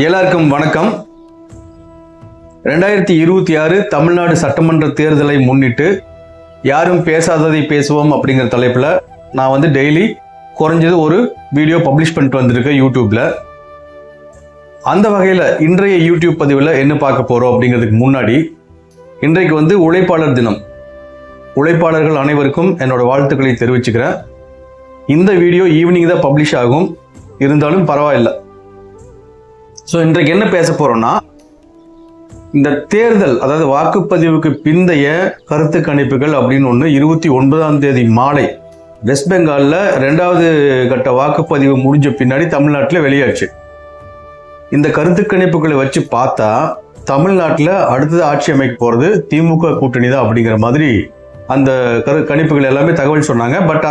எல்லாருக்கும் வணக்கம். 2026 தமிழ்நாடு சட்டமன்ற தேர்தலை முன்னிட்டு யாரும் பேசாததை பேசுவோம் அப்படிங்கிற தலைப்பில் நான் டெய்லி குறைஞ்சது ஒரு வீடியோ பப்ளிஷ் பண்ணிட்டு வந்திருக்கேன் யூடியூப்ல. அந்த வகையில் இன்றைய யூடியூப் பதிவில் என்ன பார்க்க போகிறோம் அப்படிங்கிறதுக்கு முன்னாடி இன்றைக்கு உழைப்பாளர் தினம். உழைப்பாளர்கள் அனைவருக்கும் என்னோட வாழ்த்துக்களை தெரிவிச்சுக்கிறேன். இந்த வீடியோ ஈவினிங் தான் பப்ளிஷ் ஆகும், இருந்தாலும் பரவாயில்லை. ஸோ இன்றைக்கு என்ன பேச போகிறோம்னா, இந்த தேர்தல் அதாவது வாக்குப்பதிவுக்கு பிந்தைய கருத்து கணிப்புகள் அப்படின்னு ஒன்று 29ஆம் தேதி மாலை வெஸ்ட் பெங்காலில் 2வது கட்ட வாக்குப்பதிவு முடிஞ்ச பின்னாடி தமிழ்நாட்டில் வெளியாச்சு. இந்த கருத்து கணிப்புகளை வச்சு பார்த்தா தமிழ்நாட்டில் அடுத்தது ஆட்சி அமைக்க போகிறது திமுக கூட்டணி தான் அப்படிங்கிற மாதிரி அந்த கணிப்புகள் எல்லாமே தகவல் சொன்னாங்க. பட்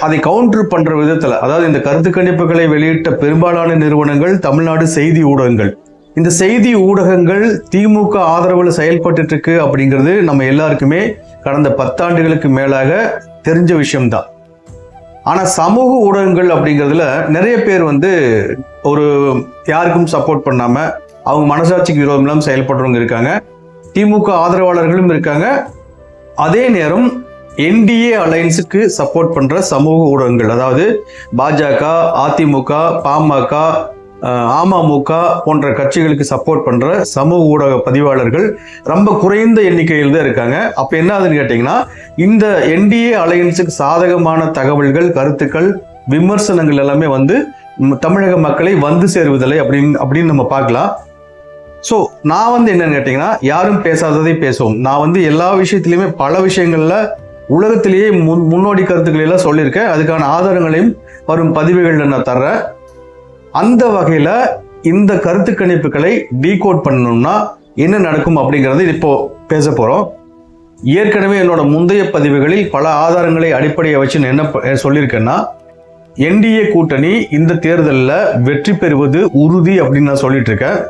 அதை கவுண்டர் பண்ற விதத்தில், அதாவது இந்த கருத்து கணிப்புகளை வெளியிட்ட பெரும்பாலான நிறுவனங்கள் தமிழ்நாடு செய்தி ஊடகங்கள். இந்த செய்தி ஊடகங்கள் திமுக ஆதரவில் செயல்பட்டு இருக்கு அப்படிங்கிறது நம்ம எல்லாருக்குமே கடந்த 10 ஆண்டுகளுக்கு மேலாக தெரிஞ்ச விஷயம்தான். ஆனா சமூக ஊடகங்கள் அப்படிங்கிறதுல நிறைய பேர் ஒரு யாருக்கும் சப்போர்ட் பண்ணாம அவங்க மனசாட்சிக்கு விரோதம் இல்லாமல் செயல்படுறவங்க இருக்காங்க, திமுக ஆதரவாளர்களும் இருக்காங்க. அதே நேரம் என்டிஏ அலையன்ஸுக்கு சப்போர்ட் பண்ற சமூக ஊடகங்கள், அதாவது பாஜக, அதிமுக, பாமக, அமமுக போன்ற கட்சிகளுக்கு சப்போர்ட் பண்ற சமூக ஊடக பதிவாளர்கள் ரொம்ப குறைந்த எண்ணிக்கையில் தான் இருக்காங்க. அப்ப என்ன ஆகுதுன்னு கேட்டீங்கன்னா, இந்த என்டிஏ அலையன்ஸுக்கு சாதகமான தகவல்கள், கருத்துக்கள், விமர்சனங்கள் எல்லாமே தமிழக மக்களை சேருவதில்லை அப்படின்னு நம்ம பார்க்கலாம். ஸோ நான் என்னன்னு கேட்டீங்கன்னா, யாரும் பேசாததை பேசுவோம். நான் எல்லா விஷயத்திலையுமே பல விஷயங்கள்ல உலகத்திலேயே முன்னோடி கருத்துக்களை எல்லாம் சொல்லியிருக்கேன். அதுக்கான ஆதாரங்களையும் வரும் பதிவுகளில் நான் தர்றேன். அந்த வகையில இந்த கருத்து கணிப்புகளை டீகோட் பண்ணணும்னா என்ன நடக்கும் அப்படிங்கறது இப்போ பேச போறோம். ஏற்கனவே என்னோட முந்தைய பதிவுகளில் பல ஆதாரங்களை அடிப்படையை வச்சு என்ன சொல்லியிருக்கேன்னா, என்டிஏ கூட்டணி இந்த தேர்தலில் வெற்றி பெறுவது உறுதி அப்படின்னு நான் சொல்லிட்டு இருக்கேன்.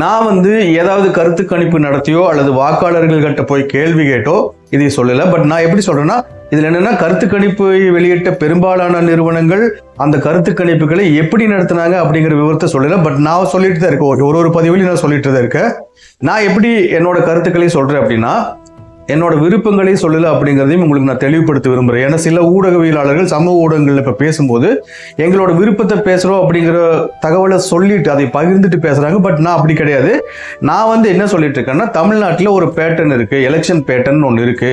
நான் ஏதாவது கருத்து கணிப்பு நடத்தியோ அல்லது வாக்காளர்கள் கிட்ட போய் கேள்வி கேட்டோ இதை சொல்லல. பட் நான் எப்படி சொல்றேன்னா, இதுல என்னன்னா, கருத்து கணிப்பு வெளியிட்ட பெரும்பாலான நிறுவனங்கள் அந்த கருத்து கணிப்புகளை எப்படி நடத்தினாங்க அப்படிங்கிற விவரத்தை சொல்லல. பட் நான் சொல்லிட்டு தான் இருக்கேன், ஒரு பதிவுலையும் நான் சொல்லிட்டு தான் இருக்கேன். நான் எப்படி என்னோட கருத்துக்களை சொல்றேன் அப்படின்னா, என்னோட விருப்பங்களை சொல்லல அப்படிங்கிறதையும் உங்களுக்கு நான் தெளிவுபடுத்த விரும்புகிறேன். ஏன்னா சில ஊடகவியலாளர்கள் சமூக ஊடகங்களில் இப்போ பேசும்போது எங்களோட விருப்பத்தை பேசுகிறோம் அப்படிங்கிற தகவலை சொல்லிட்டு அதை பகிர்ந்துட்டு பேசுகிறாங்க. பட் நான் அப்படி கிடையாது. நான் என்ன சொல்லிட்டு இருக்கேன்னா, தமிழ்நாட்டில் ஒரு பேட்டர்ன் இருக்கு, எலெக்ஷன் பேட்டர்ன் ஒன்று இருக்கு.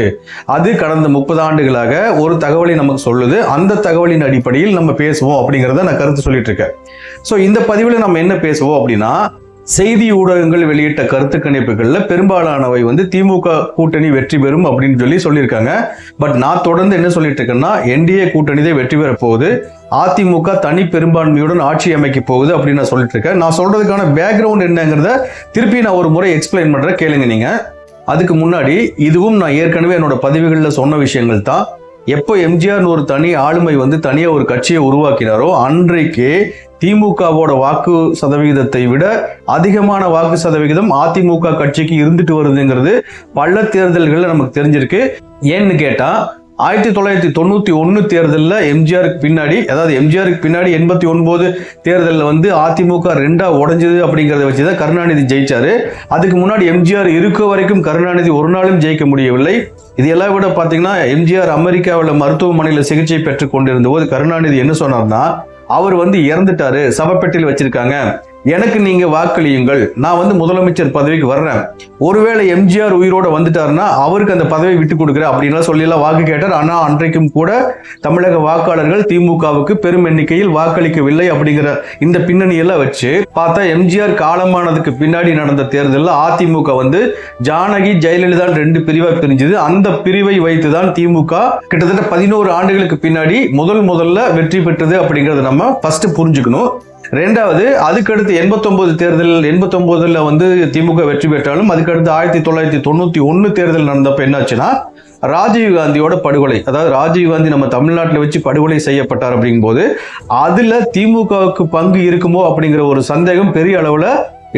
அது கடந்த 30 ஆண்டுகளாக ஒரு தகவலை நமக்கு சொல்லுது. அந்த தகவலின் அடிப்படையில் நம்ம பேசுவோம் அப்படிங்கிறத நான் கருத்து சொல்லிட்டு இருக்கேன். ஸோ இந்த பதிவில் நம்ம என்ன பேசுவோம் அப்படின்னா, செய்தி ஊடகங்கள் வெளியிட்ட கருத்து கணிப்புகள்ல பெரும்பாலானவை திமுக கூட்டணி வெற்றி பெறும் அப்படின்னு சொல்லியிருக்காங்க. பட் நான் தொடர்ந்து என்ன சொல்லிட்டு இருக்கேன்னா, என்டிஏ கூட்டணி தான் வெற்றி பெற போகுது, அதிமுக தனி பெரும்பான்மையுடன் ஆட்சி அமைக்க போகுது அப்படின்னு நான் சொல்லிட்டு இருக்கேன். நான் சொல்றதுக்கான பேக்ரவுண்ட் என்னங்கிறத திருப்பி நான் ஒரு முறை எக்ஸ்பிளைன் பண்றேன், கேளுங்க நீங்க. அதுக்கு முன்னாடி இதுவும் நான் ஏற்கனவே என்னோட பதிவுகளில் சொன்ன விஷயங்கள் தான். எப்போ எம்ஜிஆர் ஒரு தனி ஆளுமை தனியா ஒரு கட்சியை உருவாக்கினாரோ அன்றைக்கே திமுகவோட வாக்கு சதவிகிதத்தை விட அதிகமான வாக்கு சதவிகிதம் அதிமுக கட்சிக்கு இருந்துட்டு வருதுங்கிறது பல தேர்தல்கள்ல நமக்கு தெரிஞ்சிருக்கு. ஏன்னு கேட்டா 1991 தேர்தலில் எம்ஜிஆருக்கு பின்னாடி, அதாவது எம்ஜிஆருக்கு பின்னாடி 89 தேர்தலில் அதிமுக 2ஆ உடைஞ்சது அப்படிங்கிறத வச்சுதான் கருணாநிதி ஜெயிச்சாரு. அதுக்கு முன்னாடி எம்ஜிஆர் இருக்க வரைக்கும் கருணாநிதி ஒரு நாளும் ஜெயிக்க முடியவில்லை. இதெல்லாம் விட பார்த்தீங்கன்னா, எம்ஜிஆர் அமெரிக்காவில் மருத்துவமனையில் சிகிச்சை பெற்றுக் கொண்டிருந்த போது கருணாநிதி என்ன சொன்னார்னா, அவர் இறந்துட்டாரு, சவப்பெட்டியில் வச்சிருக்காங்க, எனக்கு நீங்க வாக்களியுங்கள், நான் முதலமைச்சர் பதவிக்கு வர்றேன், ஒருவேளை எம்ஜிஆர் உயிரோட வந்துட்டாருன்னா அவருக்கு அந்த பதவியை விட்டு கொடுக்குறேன் அப்படின்லாம் சொல்லலாம் வாக்கு கேட்டார். ஆனா அன்றைக்கும் கூட தமிழக வாக்காளர்கள் திமுகவுக்கு பெரும் எண்ணிக்கையில் வாக்களிக்கவில்லை. அப்படிங்கிற இந்த பின்னணியெல்லாம் வச்சு பார்த்தா, எம்ஜிஆர் காலமானதுக்கு பின்னாடி நடந்த தேர்தலில் அதிமுக ஜானகி, ஜெயலலிதா 2 பிரிவா பிரிஞ்சது. அந்த பிரிவை வைத்துதான் திமுக கிட்டத்தட்ட 11 ஆண்டுகளுக்கு பின்னாடி முதல்ல வெற்றி பெற்றது அப்படிங்கறத நம்ம ஃபர்ஸ்ட் புரிஞ்சுக்கணும். ரெண்டாவது, அதுக்கடுத்து 89 தேர்தல், 89ல் திமுக வெற்றி பெற்றாலும் அதுக்கடுத்து 1991 தேர்தல் நடந்தப்ப என்னாச்சுன்னா, ராஜீவ்காந்தியோட படுகொலை, அதாவது ராஜீவ்காந்தி நம்ம தமிழ்நாட்டில் வச்சு படுகொலை செய்யப்பட்டார் அப்படிங்கும் போது அதுல திமுகவுக்கு பங்கு இருக்குமோ அப்படிங்கிற ஒரு சந்தேகம் பெரிய அளவுல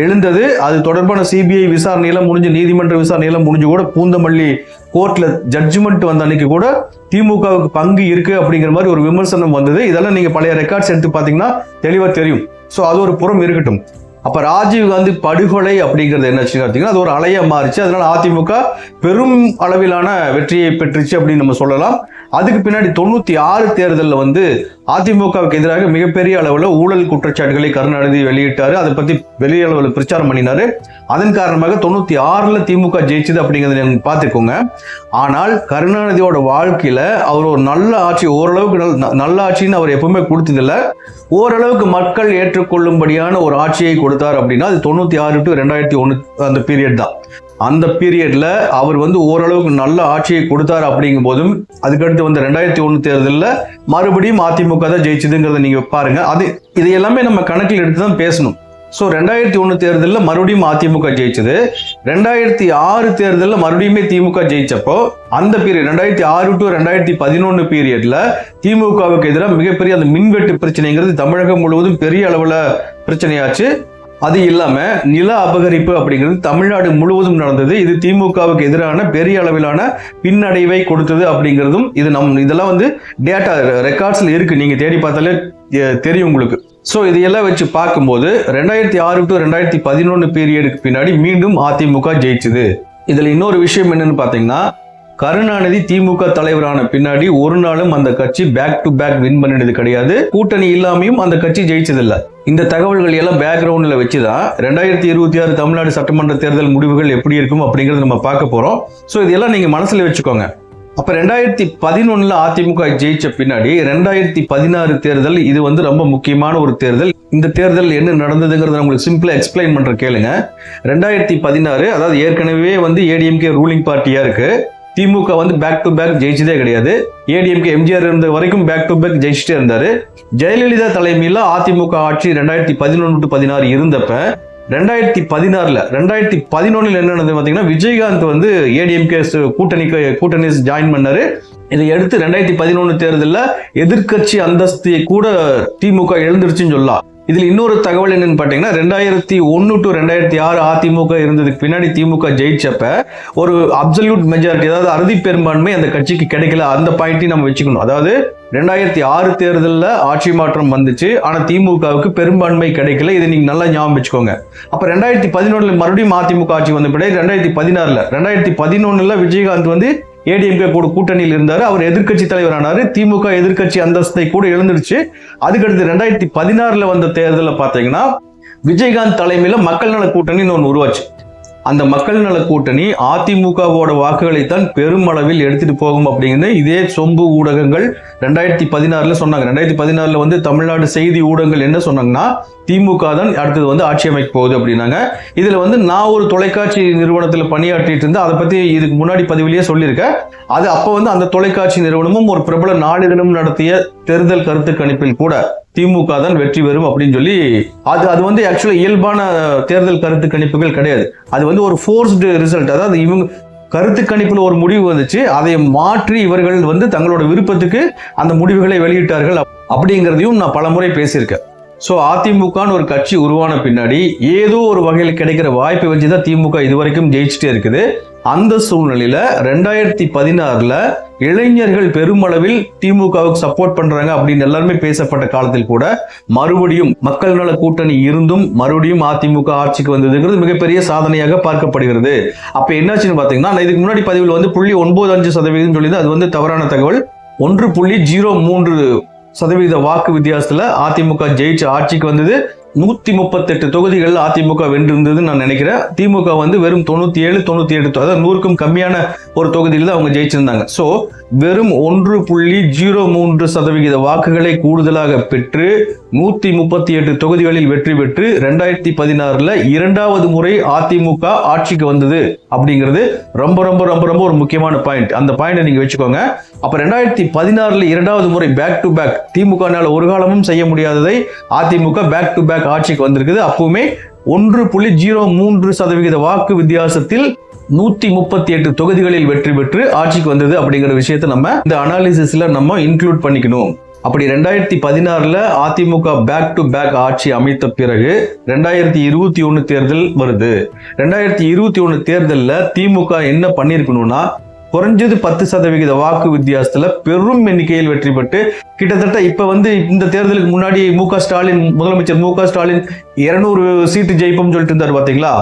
எழுந்தது. அது தொடர்பான சிபிஐ விசாரணையெல்லாம் முடிஞ்சு, நீதிமன்ற விசாரணையெல்லாம் முடிஞ்சு கூட பூந்தமல்லி கோர்ட்ல ஜட்ஜ்மெண்ட் வந்த அன்னைக்கு கூட திமுகவுக்கு பங்கு இருக்கு அப்படிங்கிற மாதிரி ஒரு விமர்சனம் வந்தது. இதெல்லாம் நீங்க பழைய ரெக்கார்ட்ஸ் எடுத்து பாத்தீங்கன்னா தெளிவா தெரியும். ஸோ அது ஒரு புறம் இருக்கட்டும். அப்ப ராஜீவ்காந்தி படுகொலை அப்படிங்கிறது என்னச்சுன்னு பார்த்தீங்கன்னா அது ஒரு அலையா மாறிச்சு. அதனால அதிமுக பெரும் அளவிலான வெற்றியை பெற்றுச்சு அப்படின்னு நம்ம சொல்லலாம். அதுக்கு பின்னாடி 96 தேர்தலில் வந்து அதிமுகவுக்கு எதிராக மிகப்பெரிய அளவில் ஊழல் குற்றச்சாட்டுகளை கருணாநிதி வெளியிட்டாரு. அதை பத்தி வெளிய அளவில் பிரச்சாரம் பண்ணினாரு. அதன் காரணமாக 96ல் திமுக ஜெயிச்சது அப்படிங்கிறத நீங்க பார்த்துக்கோங்க. ஆனால் கருணாநிதியோட வாழ்க்கையில அவர் ஒரு நல்ல ஆட்சி, ஓரளவுக்கு நல்ல ஆட்சின்னு அவர் எப்பவுமே கொடுத்ததில்லை. ஓரளவுக்கு மக்கள் ஏற்றுக்கொள்ளும்படியான ஒரு ஆட்சியை கொடுத்தார் அப்படின்னா அது 96 to 2001 அந்த பீரியட் தான். அந்த பீரியட்ல அவர் வந்து ஓரளவுக்கு நல்ல ஆட்சியை கொடுத்தார் அப்படிங்கும் போதும் அதுக்கடுத்து வந்து 2001 தேர்தலில் மறுபடியும் அதிமுக தான் ஜெயிச்சதுங்கிறத நீங்க பாருங்க. இது எல்லாமே நம்ம கணக்கில் எடுத்து தான் பேசணும். ஸோ 2001 தேர்தலில் மறுபடியும் அதிமுக ஜெயிச்சது. 2006 தேர்தலில் மறுபடியுமே திமுக ஜெயிச்சப்போ அந்த பீரியட் 2006 to 2011 பீரியட்ல திமுகவுக்கு எதிராக மிகப்பெரிய அந்த மின்வெட்டு பிரச்சனைங்கிறது தமிழகம் முழுவதும் பெரிய அளவில் பிரச்சனையாச்சு. அது இல்லாம நில அபகரிப்பு அப்படிங்கிறது தமிழ்நாடு முழுவதும் நடந்தது. இது திமுகவுக்கு எதிரான பெரிய அளவிலான பின்னடைவை கொடுத்தது அப்படிங்கிறதும் இதெல்லாம் வந்து டேட்டா ரெக்கார்ட்ஸ்ல இருக்கு, நீங்க தேடி பார்த்தாலே தெரியும் உங்களுக்கு. ஸோ இதையெல்லாம் வச்சு பார்க்கும்போது 2006 to 2011 பீரியடுக்கு பின்னாடி மீண்டும் அதிமுக ஜெயிச்சுது. இதுல இன்னொரு விஷயம் என்னன்னு பாத்தீங்கன்னா கருணாநிதி திமுக தலைவரான பின்னாடி ஒரு நாளும் அந்த கட்சி பேக் டு பேக் வின் பண்ணினது கிடையாது. கூட்டணி இல்லாமையும் அந்த கட்சி ஜெயிச்சதில்லை. இந்த தகவல்கள் எல்லாம் பேக்ரவுண்ட்ல வச்சுதான் 2026 தமிழ்நாடு சட்டமன்ற தேர்தல் முடிவுகள் எப்படி இருக்கும் அப்படிங்கறது நம்ம பார்க்க போறோம். ஸோ இதெல்லாம் நீங்க மனசுல வச்சுக்கோங்க. அப்ப 2011 அதிமுக ஜெயிச்ச பின்னாடி 2016 தேர்தல் இது வந்து ரொம்ப முக்கியமான ஒரு தேர்தல். இந்த தேர்தல் என்ன நடந்ததுங்கிறத உங்களுக்கு சிம்பிளா எக்ஸ்பிளைன் பண்ற கேளுங்க. 2016 அதாவது ஏற்கனவே வந்து ஏடிஎம்கே ரூலிங் பார்ட்டியா இருக்கு. திமுக வந்து பேக் டு பேக் ஜெயிச்சதே கிடையாது. ஏடிஎம்கே எம்ஜிஆர் இருந்த வரைக்கும் பேக் டு பேக் ஜெயிச்சுட்டே இருந்தாரு. ஜெயலலிதா தலைமையில் அதிமுக ஆட்சி 2011 to 16 இருந்தப்ப 2011 என்ன நடந்தது பாத்தீங்கன்னா விஜயகாந்த் வந்து ஏடிஎம்கே கூட்டணி ஜாயின் பண்ணாரு. இதை அடுத்து 2011 தேர்தலில் எதிர்கட்சி அந்தஸ்தை கூட திமுக எழுந்துருச்சுன்னு சொல்லலாம். இதுல இன்னொரு தகவல் என்னன்னு பாத்தீங்கன்னா 2001 to 2006 அதிமுக இருந்ததுக்கு பின்னாடி திமுக ஜெயிச்சப்ப ஒரு அப்சல்யூட் மெஜாரிட்டி, அதாவது அறுதி பெரும்பான்மை அந்த கட்சிக்கு கிடைக்கல. அந்த பாயிண்டையும் நம்ம வச்சுக்கணும். அதாவது 2006 தேர்தலில் ஆட்சி மாற்றம் வந்துச்சு, ஆனா திமுகவுக்கு பெரும்பான்மை கிடைக்கல. இதை நீங்க நல்லா ஞாபகம் வச்சுக்கோங்க. அப்ப 2011 மறுபடியும் அதிமுக ஆட்சி வந்த பிறகு 2011 விஜயகாந்த் வந்து ஏடிஎம்கே கூட கூட்டணியில் இருந்தாரு. அவர் எதிர்கட்சி தலைவர் ஆனாரு. திமுக எதிர்கட்சி அந்தஸ்தை கூட எழுந்துருச்சு. அதுக்கடுத்து 2016 வந்த தேர்தலில் பார்த்தீங்கன்னா விஜயகாந்த் தலைமையில மக்கள் நல கூட்டணின்னு ஒன்று உருவாச்சு. அந்த மக்கள் நல கூட்டணி அதிமுகவோட வாக்குகளைத்தான் பெருமளவில் எடுத்துட்டு போகும் அப்படிங்கிறது இதே சொம்பு ஊடகங்கள் 2016 சொன்னாங்க. 2016 வந்து தமிழ்நாடு செய்தி ஊடகங்கள் என்ன சொன்னாங்கன்னா திமுக தான் அடுத்தது வந்து ஆட்சி அமைக்க போகுது அப்படின்னாங்க. இதுல வந்து நான் ஒரு தொலைக்காட்சி நிறுவனத்தில் பணியாற்றிட்டு இருந்தேன். அதை பத்தி இதுக்கு முன்னாடி பதிவிலேயே சொல்லியிருக்கேன். அது அப்போ வந்து அந்த தொலைக்காட்சி நிறுவனமும் ஒரு பிரபல நாளிதழும் நடத்திய தேர்தல் கருத்து கணிப்பில் கூட திமுக தான் வெற்றி பெறும் அப்படின்னு சொல்லி அது வந்து ஆக்சுவலா இயல்பான தேர்தல் கருத்து கணிப்புகள் கிடையாது. அது வந்து ஒரு ஃபோர்ஸ்டு ரிசல்ட். அதாவது இவங்க கருத்து கணிப்பில் ஒரு முடிவு வந்துச்சு, அதை மாற்றி இவர்கள் வந்து தங்களோட விருப்பத்துக்கு அந்த முடிவுகளை வெளியிட்டார்கள் அப்படிங்கிறதையும் நான் பலமுறை பேசியிருக்கேன். ஸோ அதிமுகன்னு ஒரு கட்சி உருவான பின்னாடி ஏதோ ஒரு வகையில் கிடைக்கிற வாய்ப்பை வச்சுதான் திமுக இதுவரைக்கும் ஜெயிச்சுட்டே இருக்குது. அந்த சூழ்நிலையில 2016 இளைஞர்கள் பெருமளவில் திமுகவுக்கு சப்போர்ட் பண்றாங்க அப்படின்னு எல்லாருமே பேசப்பட்ட காலத்தில் கூட மறுபடியும் மக்கள் நல கூட்டணி இருந்தும் மறுபடியும் அதிமுக ஆட்சிக்கு வந்ததுங்கிறது மிகப்பெரிய சாதனையாக பார்க்கப்படுகிறது. அப்ப என்னாச்சுன்னு பாத்தீங்கன்னா நான் இதுக்கு முன்னாடி பதிவில் வந்து 0.95% சொல்லி அது வந்து தவறான தகவல். 1.03% வாக்கு வித்தியாசத்துல அதிமுக ஜெயிச்சு ஆட்சிக்கு வந்தது. 138 தொகுதிகள் அதிமுக வென்றிருந்ததுன்னு நான் நினைக்கிறேன். திமுக வந்து வெறும் 97, அதாவது 100க்கும் கம்மியான ஒரு தொகுதியில் தான் அவங்க ஜெயிச்சிருந்தாங்க. ஸோ வெறும் 1.03% வாக்குகளை கூடுதலாக பெற்று 138 தொகுதிகளில் வெற்றி பெற்று 2016 இரண்டாவது முறை அதிமுக ஆட்சிக்கு வந்தது அப்படிங்கிறது ரொம்ப ரொம்ப ரொம்ப ரொம்ப ஒரு முக்கியமான பாயிண்ட். அந்த பாயிண்டை நீங்க வச்சுக்கோங்க. அப்ப 2016 இரண்டாவது முறை பேக் டு பேக் திமுகனால ஒரு காலமும் செய்ய முடியாததை அதிமுக பேக் டு பேக் ஆட்சிக்கு வந்திருக்குது. அப்பவுமே 1.03% வாக்கு வித்தியாசத்தில் 138 தொகுதிகளில் வெற்றி பெற்று ஆட்சிக்கு வந்தது அப்படிங்கிற விஷயத்தை நம்ம இந்த அனாலிசிஸ்ல நம்ம இன்க்ளூட் பண்ணிக்கணும். அப்படி 2016 அதிமுக பேக் டு பேக் ஆட்சி அமைத்த பிறகு 2021 தேர்தல் வருது. 2021 தேர்தலில் திமுக என்ன பண்ணிருக்கணும்னா குறைஞ்சது 10% வாக்கு வித்தியாசத்துல பெரும் எண்ணிக்கையில் வெற்றி பெற்று கிட்டத்தட்ட இப்ப இந்த தேர்தலுக்கு முன்னாடி முதலமைச்சர் மு க ஸ்டாலின் 200 சீட்டு ஜெயிப்போம்னு சொல்லிட்டு இருந்தாரு பாத்தீங்களா,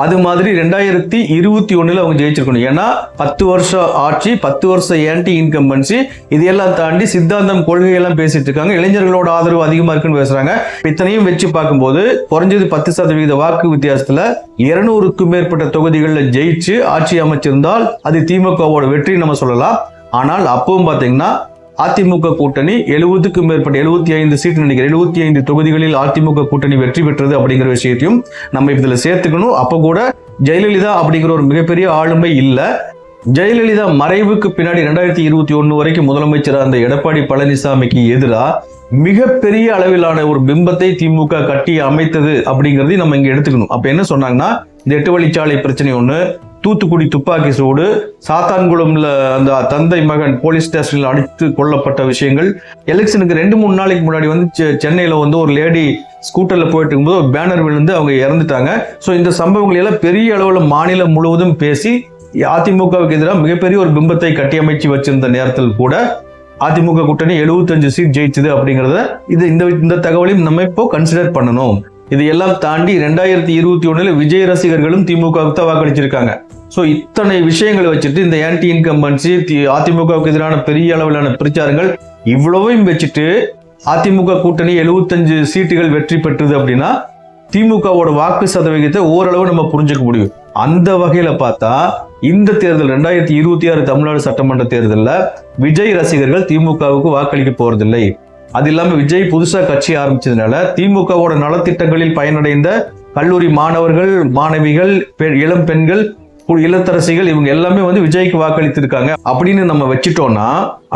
அது மாதிரி 2021 அவங்க ஜெயிச்சிருக்கணும். ஏன்னா 10 வருஷம் ஆட்சி, 10 வருஷம் ஆன்டி இன்கம்பன்சி, இதையெல்லாம் தாண்டி சித்தாந்தம் கொள்கையெல்லாம் பேசிட்டு இருக்காங்க. இளைஞர்களோட ஆதரவு அதிகமா இருக்குன்னு பேசுறாங்க. இத்தனையும் வச்சு பார்க்கும்போது குறைஞ்சது 10% வாக்கு வித்தியாசத்துல 200க்கும் மேற்பட்ட தொகுதிகளில் ஜெயிச்சு ஆட்சி அமைச்சிருந்தால் அது திமுகவோட வெற்றி நம்ம சொல்லலாம். ஆனால் அப்பவும் பாத்தீங்கன்னா அதிமுக கூட்டணி 70க்கும் மேற்பட்ட 75 சீட்டு நினைக்கிறேன், 75 தொகுதிகளில் அதிமுக கூட்டணி வெற்றி பெற்றது அப்படிங்கிற விஷயத்தையும் நம்ம இதுல சேர்த்துக்கணும். அப்ப கூட ஜெயலலிதா அப்படிங்கிற ஒரு மிகப்பெரிய ஆளுமை இல்ல. ஜெயலலிதா மறைவுக்கு பின்னாடி 2021 வரைக்கும் முதலமைச்சராக அந்த எடப்பாடி பழனிசாமிக்கு எதிராக மிகப்பெரிய அளவிலான ஒரு பிம்பத்தை திமுக கட்டி அமைத்தது அப்படிங்கறதையும் நம்ம இங்க எடுத்துக்கணும். அப்ப என்ன சொன்னாங்கன்னா, இந்த 8 வழிச்சாலை பிரச்சனை ஒண்ணு, தூத்துக்குடி துப்பாக்கி சூடு, சாத்தான்குளம்ல அந்த தந்தை மகன் போலீஸ் ஸ்டேஷனில் அடித்து கொல்லப்பட்ட விஷயங்கள், எலெக்ஷனுக்கு 2-3 நாளைக்கு முன்னாடி சென்னையில ஒரு லேடி ஸ்கூட்டர்ல போயிட்டு இருக்கும்போது ஒரு பேனர் விழுந்து அவங்க இறந்துட்டாங்க. ஸோ இந்த சம்பவங்கள் எல்லாம் பெரிய அளவில் மாநிலம் முழுவதும் பேசி அதிமுகவுக்கு எதிராக மிகப்பெரிய ஒரு பிம்பத்தை கட்டியமைச்சு வச்சிருந்த நேரத்தில் கூட அதிமுக கூட்டணி 75 சீட் ஜெயிச்சது அப்படிங்கறத இந்த தகவலையும் நம்ம இப்போ கன்சிடர் பண்ணணும். இது எல்லாம் தாண்டி 2021 விஜய் ரசிகர்களும் திமுகவுக்கு தான் வாக்களிச்சிருக்காங்க. ஸோ இத்தனை விஷயங்களை வச்சுட்டு இந்த ஆன்டி இன்கம்பன்சி, அதிமுகவுக்கு எதிரான பெரிய அளவிலான பிரச்சாரங்கள் இவ்வளவையும் வச்சுட்டு அதிமுக கூட்டணி 75 சீட்டுகள் வெற்றி பெற்றது அப்படின்னா திமுகவோட வாக்கு சதவிகிதத்தை ஓரளவு நம்ம புரிஞ்சுக்க முடியும். அந்த வகையில பார்த்தா இந்த தேர்தல் 2026 தமிழ்நாடு சட்டமன்ற தேர்தலில் விஜய் ரசிகர்கள் திமுகவுக்கு வாக்களிக்க போறதில்லை. அது இல்லாம விஜய் புதுசா கட்சி ஆரம்பிச்சதுனால திமுகவோட நலத்திட்டங்களில் பயனடைந்த கல்லூரி மாணவர்கள், மாணவிகள், இளம் பெண்கள், இல்லத்தரசிகள் இவங்க எல்லாமே விஜய்க்கு வாக்களித்திருக்காங்க அப்படின்னு நம்ம வச்சுட்டோம்னா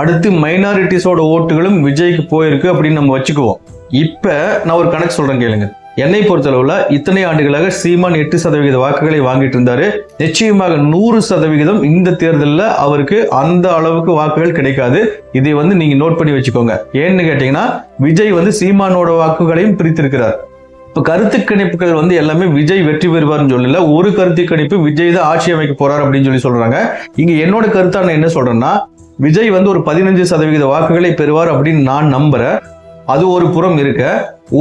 அடுத்து மைனாரிட்டிஸோட ஓட்டுகளும் விஜய்க்கு போயிருக்கு அப்படின்னு நம்ம வச்சுக்குவோம். இப்ப நான் ஒரு கணக்கு சொல்றேன் கேளுங்க. என்னை பொறுத்தளவுல இத்தனை ஆண்டுகளாக சீமான் 8% வாக்குகளை வாங்கிட்டு இருந்தாரு. நிச்சயமாக 100% இந்த தேர்தலில் அவருக்கு அந்த அளவுக்கு வாக்குகள் கிடைக்காது. இதை நீங்க நோட் பண்ணி வச்சுக்கோங்க. ஏன்னு கேட்டீங்கன்னா விஜய் சீமானோட வாக்குகளையும் பிரித்திருக்கிறார். இப்ப கருத்து கணிப்புகள் எல்லாமே விஜய் வெற்றி பெறுவார்னு சொல்லல. ஒரு கருத்து கணிப்பு விஜய் தான் ஆட்சி அமைக்க போறார் அப்படின்னு சொல்றாங்க. இங்க என்னோட கருத்தா நான் என்ன சொல்றேன்னா, விஜய் ஒரு 15% வாக்குகளை பெறுவார் அப்படின்னு நான் நம்புறேன். அது ஒரு புறம் இருக்க,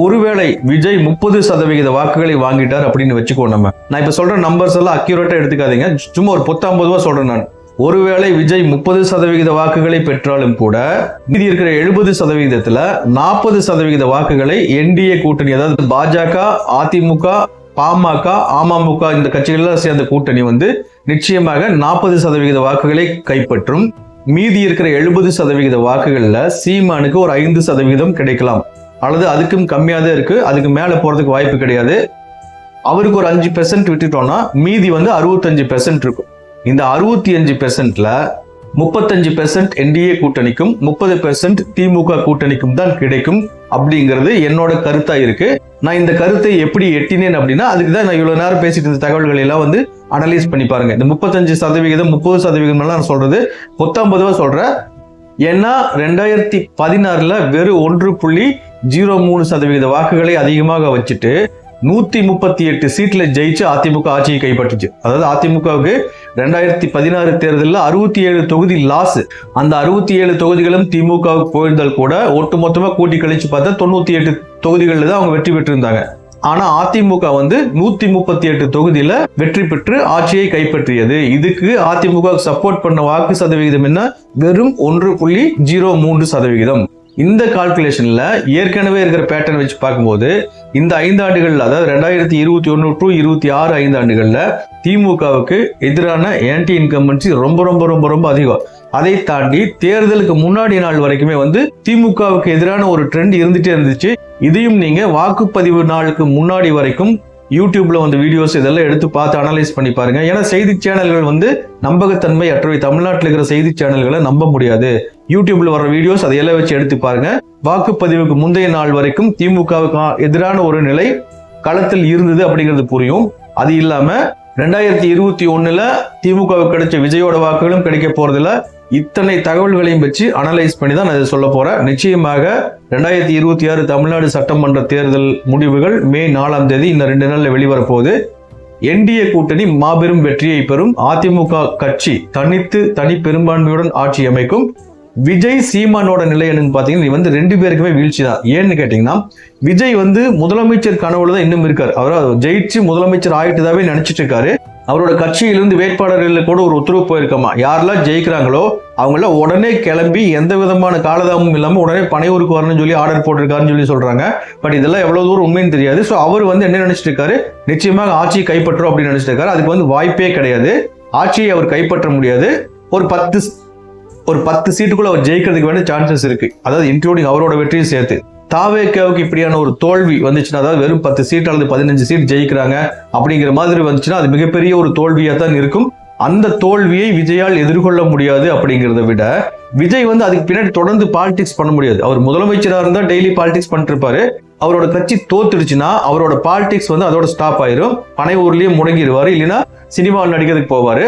ஒருவேளை விஜய் 30% வாக்குகளை வாங்கிட்டார் அப்படின்னு வச்சுக்கோ. நான் இப்ப சொல்ற நம்பர்ஸ் எல்லாம் அக்யூரேட்டா எடுத்துக்காதீங்க, சும்மா ஒரு 19 சொல்றேன் நான். ஒருவேளை விஜய் 30% வாக்குகளை பெற்றாலும் கூட மீதி இருக்கிற 70%த்துல 40% வாக்குகளை என்டிஏ கூட்டணி, அதாவது பாஜக, அதிமுக, பாமக, அமமுக இந்த கட்சிகள் சேர்ந்த கூட்டணி நிச்சயமாக 40% வாக்குகளை கைப்பற்றும். மீதி இருக்கிற 70% வாக்குகள்ல சீமானுக்கு ஒரு 5% கிடைக்கலாம், அல்லது அதுக்கும் கம்மியா தான் இருக்கு, அதுக்கு மேல போறதுக்கு வாய்ப்பு கிடையாது. அவருக்கு ஒரு 5% விட்டுட்டோம்னா மீதி 65% இருக்கும். இந்த 65%ல 35% என்டிஏ கூட்டணிக்கும் 30% திமுக கூட்டணிக்கும் தான் கிடைக்கும் அப்படிங்கிறது என்னோட கருத்தா இருக்கு. நான் இந்த கருத்தை எப்படி எட்டினேன் அப்படின்னா அதுக்கு தான் நான் இவ்வளவு நேரம் பேசிட்டு இருந்த தகவல்கள் எல்லாம் அனலைஸ் பண்ணி பாருங்க. இந்த 35%, 30% நான் சொல்றது 19 சொல்றேன். ஏன்னா 2016 வெறும் 1.03% வாக்குகளை அதிகமாக வச்சுட்டு 138 சீட்ல ஜெயிச்சு அதிமுக ஆட்சியை கைப்பற்றுச்சு. அதாவது அதிமுகவுக்கு 2016 தேர்தலில் 67 தொகுதி லாஸ். அந்த 67 தொகுதிகளும் திமுகவுக்கு போயிருந்தால் கூட ஒட்டுமொத்தமா கூட்டி கழிச்சு பார்த்தா 98 தொகுதிகளில் தான் அவங்க வெற்றி பெற்றிருந்தாங்க. ஆனா அதிமுக 138 தொகுதியில வெற்றி பெற்று ஆட்சியை கைப்பற்றியது. இதுக்கு அதிமுக சப்போர்ட் பண்ண வாக்கு சதவிகிதம் என்ன? வெறும் 1.03%. இந்த கால்குலேஷன்ல ஏற்கனவே இருக்கிற பேட்டர்ன் வச்சு பார்க்கும்போது இந்த 5 ஆண்டுகள்ல, அதாவது 2021 to 26 5 ஆண்டுகள்ல திமுகவுக்கு எதிரான ஆன்டி இன்கம்பன்சி ரொம்ப ரொம்ப ரொம்ப ரொம்ப அதிகம். அதை தாண்டி தேர்தலுக்கு முன்னாடி நாள் வரைக்குமே திமுகவுக்கு எதிரான ஒரு ட்ரெண்ட் இருந்துட்டே இருந்துச்சு. இதையும் நீங்க வாக்குப்பதிவு நாளுக்கு முன்னாடி வரைக்கும் யூடியூப்ல வீடியோஸ் இதெல்லாம் எடுத்து பார்த்து அனலைஸ் பண்ணி பாருங்க. ஏன்னா செய்தி சேனல்கள் நம்பகத்தன்மை அற்றவை. தமிழ்நாட்டில் இருக்கிற செய்தி சேனல்களை நம்ப முடியாது. யூடியூப்ல வர வீடியோஸ் அதையெல்லாம் வச்சு எடுத்து பாருங்க. வாக்குப்பதிவுக்கு முந்தைய நாள் வரைக்கும் திமுகவுக்கு எதிரான ஒரு நிலை களத்தில் இருந்தது அப்படிங்கிறது புரியும். அது இல்லாம 2021 திமுகவுக்கு கிடைச்ச விஜயோட வாக்குகளும் கிடைக்க போறதில்ல. இத்தனை தகவல்களையும் வச்சு அனலைஸ் பண்ணி தான் நான் இதை சொல்ல போறேன். நிச்சயமாக 2026 தமிழ்நாடு சட்டமன்ற தேர்தல் முடிவுகள் மே 4ஆம் தேதி இந்த 2 நாள்ல வெளிவர போகுது. என்டிஏ கூட்டணி மாபெரும் வெற்றியை பெறும், அதிமுக கட்சி தனி பெரும்பான்மையுடன் ஆட்சி அமைக்கும். விஜய் சீமானோட நிலை என்னன்னு பாத்தீங்கன்னா வந்து 2 பேருக்குமே வீழ்ச்சி தான். ஏன்னு கேட்டீங்கன்னா விஜய் வந்து முதலமைச்சர் கனவுல தான் இன்னும் இருக்காரு. அவர் ஜெயிச்சு முதலமைச்சர் ஆயிட்டுதாவே நினைச்சிட்டு இருக்காரு. அவரோட கட்சியிலிருந்து வேட்பாளர்கள் கூட ஒரு உத்தரவு போயிருக்கமா, யாரெல்லாம் ஜெயிக்கிறாங்களோ அவங்கள உடனே கிளம்பி எந்த விதமான காலதாமம் இல்லாம உடனே பனையூருக்கு வரணும்னு சொல்லி ஆர்டர் போட்டிருக்காருன்னு சொல்றாங்க. பட் இதெல்லாம் எவ்வளவு தூரம் உண்மைன்னு தெரியாது. ஸோ அவர் வந்து என்ன நினைச்சிட்டு இருக்காரு, நிச்சயமாக ஆட்சியை கைப்பற்றும் அப்படின்னு நினைச்சிட்டு இருக்காரு. அதுக்கு வந்து வாய்ப்பே கிடையாது. ஆட்சியை அவர் கைப்பற்ற முடியாது. ஒரு 10 சீட்டுக்குள்ள அவர் ஜெயிக்கிறதுக்கு வேண்டிய சான்சஸ் இருக்கு, அதாவது இன்க்ளூடிங் அவரோட வெற்றியும் சேர்த்து. தாவேக்காவுக்கு இப்படியான ஒரு தோல்வி வந்துச்சுன்னா, அதாவது வெறும் 10 சீட் அல்லது 15 சீட் ஜெயிக்கிறாங்க அப்படிங்கிற மாதிரி வந்துச்சுன்னா அது மிகப்பெரிய ஒரு தோல்வியா தான் இருக்கும். அந்த தோல்வியை விஜயால் எதிர்கொள்ள முடியாது. அப்படிங்கிறத விட விஜய் வந்து அதுக்கு பின்னாடி தொடர்ந்து பாலிடிக்ஸ் பண்ண முடியாது. அவர் முதலமைச்சராக இருந்தா டெய்லி பாலிடிக்ஸ் பண்ணிட்டு இருப்பாரு. அவரோட கட்சி தோத்துடுச்சுன்னா அவரோட பாலிடிக்ஸ் வந்து அதோட ஸ்டாப் ஆயிரும். பனையூர்லயே முடங்கிடுவாரு, இல்லைன்னா சினிமாவில் நடிக்கிறதுக்கு போவாரு.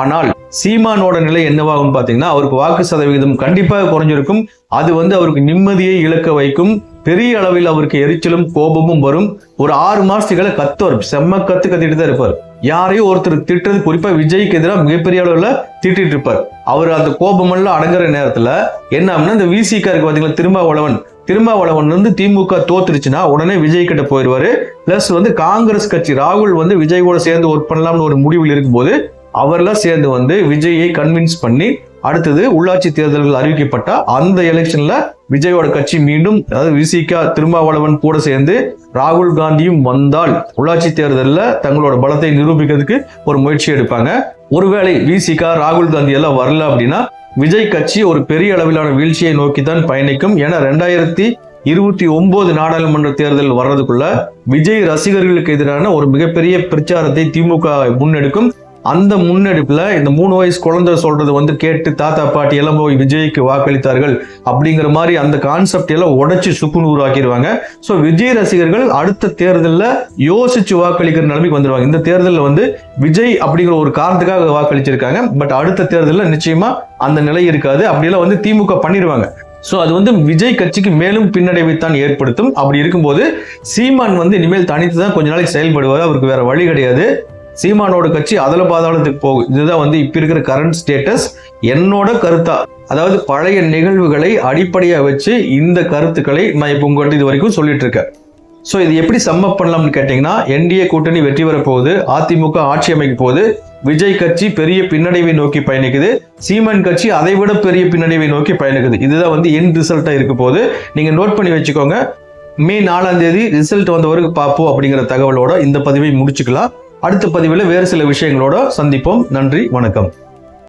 ஆனால் சீமானோட நிலை என்னவாகும் பாத்தீங்கன்னா, அவருக்கு வாக்கு சதவிகிதம் கண்டிப்பாக குறைஞ்சிருக்கும். அது வந்து அவருக்கு நிம்மதியை இழக்க வைக்கும். பெரிய அளவில் அவருக்கு எரிச்சலும் கோபமும் வரும். ஒரு 6 மாசத்துக்களை கத்துவார், செம்ம கத்திட்டு தான் இருப்பார். யாரையும் ஒருத்தர் திட்டுறது, குறிப்பா விஜய்க்கு எதிராக மிகப்பெரிய அளவுல திட்டிட்டு இருப்பார். அவர் அந்த கோபம் எல்லாம் அடங்குற நேரத்துல என்ன ஆகும்னா, இந்த விசிகா இருக்கு பாத்தீங்களா, திருமாவளவன் வந்து திமுக தோத்துருச்சுன்னா உடனே விஜய் கிட்ட போயிடுவாரு. பிளஸ் வந்து காங்கிரஸ் கட்சி ராகுல் வந்து விஜய் கூட சேர்ந்து ஒர்க் பண்ணலாம்னு ஒரு முடிவில் இருக்கும்போது அவர்லாம் சேர்ந்து வந்து விஜயை கன்வின்ஸ் பண்ணி அடுத்தது உள்ளாட்சி தேர்தல்கள் அறிவிக்கப்பட்ட அந்த எலெக்ஷன்ல விஜயோட கட்சி மீண்டும், அதாவது விசிகா திருமாவளவன் கூட சேர்ந்து ராகுல் காந்தியும் வந்தால் உள்ளாட்சி தேர்தலில் தங்களோட பலத்தை நிரூபிக்கிறதுக்கு ஒரு முயற்சி எடுப்பாங்க. ஒருவேளை விசிகா ராகுல் காந்தி எல்லாம் வரல அப்படின்னா விஜய் கட்சி ஒரு பெரிய அளவிலான வீழ்ச்சியை நோக்கி தான் பயணிக்கும். ஏன்னா 2029 நாடாளுமன்ற தேர்தல் வர்றதுக்குள்ள விஜய் ரசிகர்களுக்கு எதிரான ஒரு மிகப்பெரிய பிரச்சாரத்தை திமுக முன்னெடுக்கும். அந்த முன்னெடுப்புல இந்த 3 வயசு குழந்தை சொல்றது வந்து கேட்டு தாத்தா பாட்டி எல்லாம் போய் விஜய்க்கு வாக்களித்தார்கள் அப்படிங்கிற மாதிரி அந்த கான்செப்ட் எல்லாம் உடைச்சு சுக்குநூறு ஆக்கிடுவாங்க. ஸோ விஜய் ரசிகர்கள் அடுத்த தேர்தலில் யோசிச்சு வாக்களிக்கிற நிலைமைக்கு வந்துடுவாங்க. இந்த தேர்தலில் வந்து விஜய் அப்படிங்கிற ஒரு காரணத்துக்காக வாக்களிச்சிருக்காங்க. பட் அடுத்த தேர்தலில் நிச்சயமா அந்த நிலை இருக்காது. அப்படியெல்லாம் வந்து திமுக பண்ணிடுவாங்க. ஸோ அது வந்து விஜய் கட்சிக்கு மேலும் பின்னடைவைத்தான் ஏற்படுத்தும். அப்படி இருக்கும்போது சீமான் வந்து இனிமேல் தனித்து தான் கொஞ்ச நாளைக்கு செயல்படுவார். அவருக்கு வேற வழி கிடையாது. சீமானோட கட்சி அதல பாதாளத்துக்கு போகும். இதுதான் வந்து இப்ப இருக்கிற கரண்ட் ஸ்டேட்டஸ். என்னோட கருத்தா, அதாவது பழைய நிகழ்வுகளை அடிப்படையா வச்சு இந்த கருத்துக்களை நான் இப்ப உங்கள்கிட்ட இது வரைக்கும் சொல்லிட்டு இருக்கேன். ஸோ இது எப்படி சம்மப் பண்ணலாம்னு கேட்டீங்கன்னா, என்டிஏ கூட்டணி வெற்றி பெற போகுது, அதிமுக ஆட்சி அமைக்க போகுது, விஜய் கட்சி பெரிய பின்னடைவை நோக்கி பயணிக்குது, சீமான் கட்சி அதை விட பெரிய பின்னடைவை நோக்கி பயணிக்குது. இதுதான் வந்து என் ரிசல்ட்டா இருக்க போகுது. நீங்க நோட் பண்ணி வச்சுக்கோங்க. மே 4ஆம் தேதி ரிசல்ட் வந்தவருக்கு பார்ப்போம் அப்படிங்கிற தகவலோட இந்த பதிவை முடிச்சுக்கலாம். அடுத்த பதிவில் வேறு சில விஷயங்களோட சந்திப்போம். நன்றி, வணக்கம்.